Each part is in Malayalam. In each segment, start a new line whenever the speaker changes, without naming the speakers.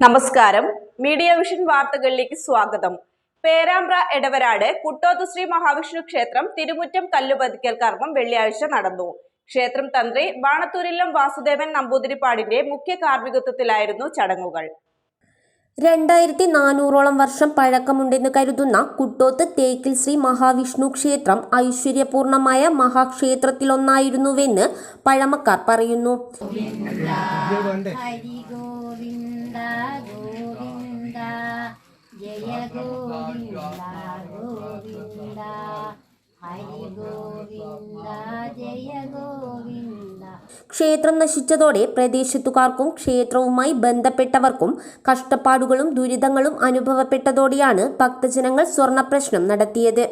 നമസ്കാരം. മീഡിയ വിഷൻ വാർത്തകളിലേക്ക് സ്വാഗതം. പേരാമ്പ്ര എടവരാട് കുട്ടോത്ത് ശ്രീ മഹാവിഷ്ണു ക്ഷേത്രം തിരുമുറ്റം കല്ലുപതിക്കൽ കർമ്മം വെള്ളിയാഴ്ച നടന്നു. ക്ഷേത്രം തന്ത്രി ബാണത്തൂരില്ലം വാസുദേവൻ നമ്പൂതിരിപ്പാടിന്റെ മുഖ്യ കാർമ്മികത്വത്തിലായിരുന്നു ചടങ്ങുകൾ.
2400ഓളം വർഷം പഴക്കമുണ്ടെന്ന് കരുതുന്ന കുട്ടോത്ത് തേക്കിൽ ശ്രീ മഹാവിഷ്ണു ക്ഷേത്രം ഐശ്വര്യപൂർണമായ മഹാക്ഷേത്രത്തിലൊന്നായിരുന്നുവെന്ന് പഴമക്കാർ പറയുന്നു. ക്ഷേത്രം നശിച്ചതോടെ പ്രദേശത്തുകാർക്കും ക്ഷേത്രവുമായി ബന്ധപ്പെട്ടവർക്കും കഷ്ടപ്പാടുകളും ദുരിതങ്ങളും അനുഭവപ്പെട്ടതോടെയാണ് ഭക്തജനങ്ങൾ സ്വർണപ്രശ്നം നടത്തിയത്.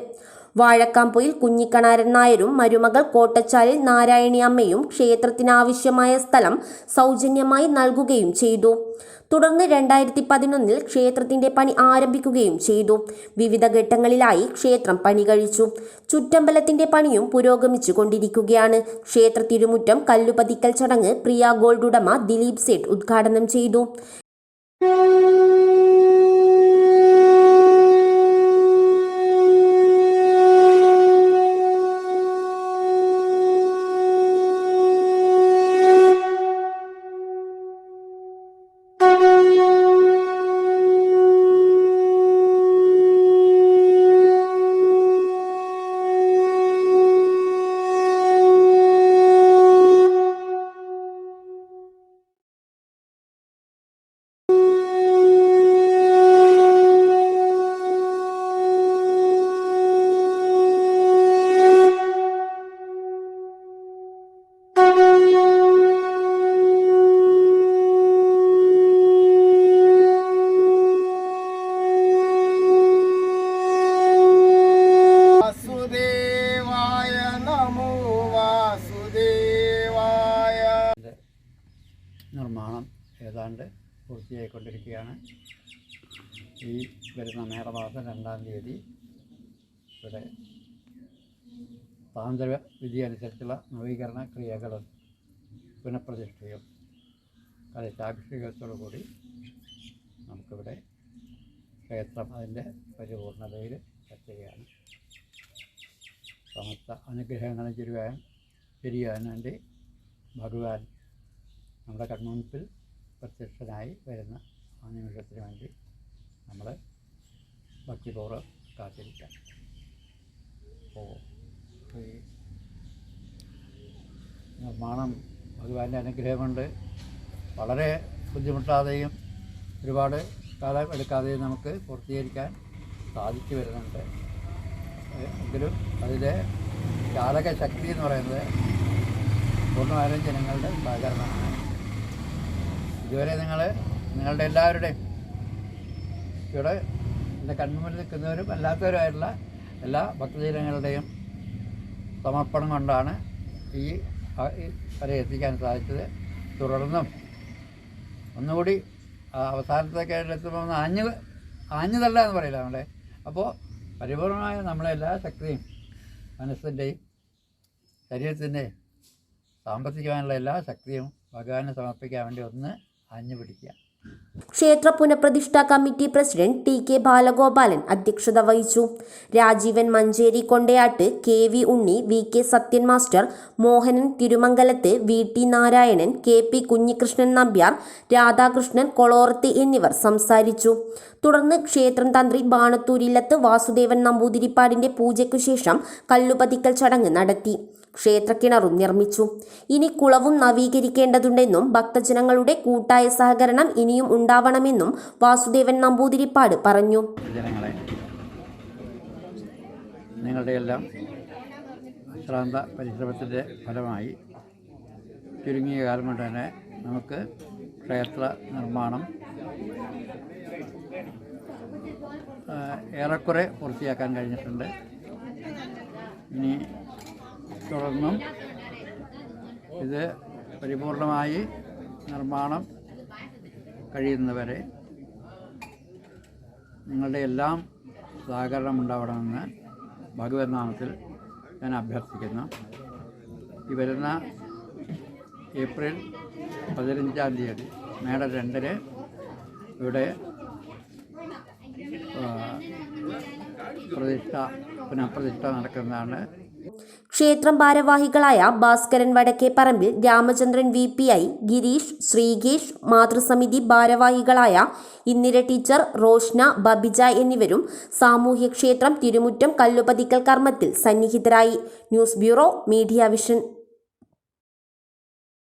വാഴക്കാംപൊയിൽ കുഞ്ഞിക്കണാരൻ നായരും മരുമകൾ കോട്ടച്ചാലിൽ നാരായണി അമ്മയും ക്ഷേത്രത്തിനാവശ്യമായ സ്ഥലം സൗജന്യമായി നൽകുകയും ചെയ്തു. തുടർന്ന് 2011 ക്ഷേത്രത്തിന്റെ പണി ആരംഭിക്കുകയും ചെയ്തു. വിവിധ ഘട്ടങ്ങളിലായി ക്ഷേത്രം പണി കഴിച്ചു. ചുറ്റമ്പലത്തിന്റെ പണിയും പുരോഗമിച്ചു കൊണ്ടിരിക്കുകയാണ്. ക്ഷേത്ര തിരുമുറ്റം കല്ലുപതിക്കൽ ചടങ്ങ് പ്രിയ ഗോൾഡ് ഉടമ ദിലീപ് സേഠ് ഉദ്ഘാടനം ചെയ്തു.
നിർമ്മാണം ഏതാണ്ട് പൂർത്തിയായിക്കൊണ്ടിരിക്കുകയാണ്. ഈ വരുന്ന മേടമാസം 2-ാം തീയതി ഇവിടെ താന്ത്രിക വിധി അനുസരിച്ചുള്ള നവീകരണ ക്രിയകളും പുനഃപ്രതിഷ്ഠയും കലശാഭിഷേകത്തോടു കൂടി നമുക്കിവിടെ ക്ഷേത്രം അതിൻ്റെ പരിപൂർണതയിൽ എത്തുകയാണ്. സമസ്ത അനുഗ്രഹങ്ങളും ചെരിയാൻ വേണ്ടി ഭഗവാൻ നമ്മുടെ കൺമുൻപിൽ പ്രത്യക്ഷനായി വരുന്ന ആ നിമിഷത്തിന് വേണ്ടി നമ്മൾ ഭക്തിപൂർവ്വം കാത്തിരിക്കാം. അപ്പോൾ ഈ നിർമ്മാണം ഭഗവാന്റെ അനുഗ്രഹം കൊണ്ട് വളരെ ബുദ്ധിമുട്ടാതെയും ഒരുപാട് കാലം എടുക്കാതെയും നമുക്ക് പൂർത്തീകരിക്കാൻ സാധിച്ചു വരുന്നുണ്ട്. എങ്കിലും അതിലെ ചാലകശക്തി എന്ന് പറയുന്നത് പൂർണ്ണമായും ജനങ്ങളുടെ സഹകരണമാണ്. ഇതുവരെ നിങ്ങളുടെ എല്ലാവരുടെയും ഇവിടെ എൻ്റെ കൺമുമ്പിൽ നിൽക്കുന്നവരും അല്ലാത്തവരുമായിട്ടുള്ള എല്ലാ ഭക്തജനങ്ങളുടെയും സമർപ്പണം കൊണ്ടാണ് ഈ വരെ എത്തിക്കാൻ സാധിച്ചത്. തുടർന്നും ഒന്നുകൂടി അവസാനത്തേക്ക് എത്തുമ്പോൾ ആഞ്ഞു തള്ള എന്ന് പറയില്ല നമ്മളെ. അപ്പോൾ പരിപൂർണമായ നമ്മളെല്ലാ ശക്തിയും മനസ്സിൻ്റെയും ശരീരത്തിൻ്റെയും സാമ്പത്തികമായുള്ള എല്ലാ ശക്തിയും ഭഗവാനെ സമർപ്പിക്കാൻ വേണ്ടി ഒന്ന് ആഞ്ഞു പിടിക്കുക.
ക്ഷേത്ര പുനഃപ്രതിഷ്ഠാ കമ്മിറ്റി പ്രസിഡന്റ് ടി.കെ. ബാലഗോപാലൻ അധ്യക്ഷത വഹിച്ചു. Rajeevan Mancheri Kondayatt, KV. Unni, VK. Sathyan master, Mohanan Thirumangalath, VT. Narayanan, KP. Kunhikrishnan Nambiar, Radhakrishnan Kolorath എന്നിവർ സംസാരിച്ചു. തുടർന്ന് ക്ഷേത്രം തന്ത്രി ബാണത്തൂരില്ലത്ത് വാസുദേവൻ നമ്പൂതിരിപ്പാടിന്റെ പൂജയ്ക്കു ശേഷം കല്ലുപതിക്കൽ ചടങ്ങ് നടത്തി. ക്ഷേത്രക്കിണറും നിർമ്മിച്ചു. ഇനി കുളവും നവീകരിക്കേണ്ടതുണ്ടെന്നും ഭക്തജനങ്ങളുടെ കൂട്ടായ സഹകരണം ഇനിയും ഉണ്ടാവണമെന്നും വാസുദേവൻ നമ്പൂതിരിപ്പാട് പറഞ്ഞു.
ജനങ്ങളെ നിങ്ങളുടെ എല്ലാം അശ്രാന്ത പരിശ്രമത്തിൻ്റെ ഫലമായി ചുരുങ്ങിയ കാലം കൊണ്ട് തന്നെ നമുക്ക് ക്ഷേത്ര നിർമ്മാണം ഏറെക്കുറെ പൂർത്തിയാക്കാൻ കഴിഞ്ഞിട്ടുണ്ട്. ഇനി തുടർന്നും ഇത് പരിപൂർണമായി നിർമ്മാണം കഴിയുന്നവരെ നിങ്ങളുടെ എല്ലാം സഹകരണം ഉണ്ടാവണമെന്ന് ഭഗവത് നാമത്തിൽ ഞാൻ അഭ്യർത്ഥിക്കുന്നു. ഈ വരുന്ന ഏപ്രിൽ 15-ാം തീയതി മേട 2-ന് ഇവിടെ പുനഃപ്രതിഷ്ഠ നടക്കുന്നതാണ്.
ക്ഷേത്രം ഭാരവാഹികളായ ഭാസ്കരൻ വടക്കേപ്പറമ്പിൽ, രാമചന്ദ്രൻ VPI, ഗിരീഷ്, ശ്രീകേഷ്, മാതൃസമിതി ഭാരവാഹികളായ ഇന്ദിര ടീച്ചർ, റോഷ്ന, ബബിജ എന്നിവരും സാമൂഹ്യക്ഷേത്രം തിരുമുറ്റം കല്ലുപതിക്കൽ കർമ്മത്തിൽ സന്നിഹിതരായി. News bureau, media vision.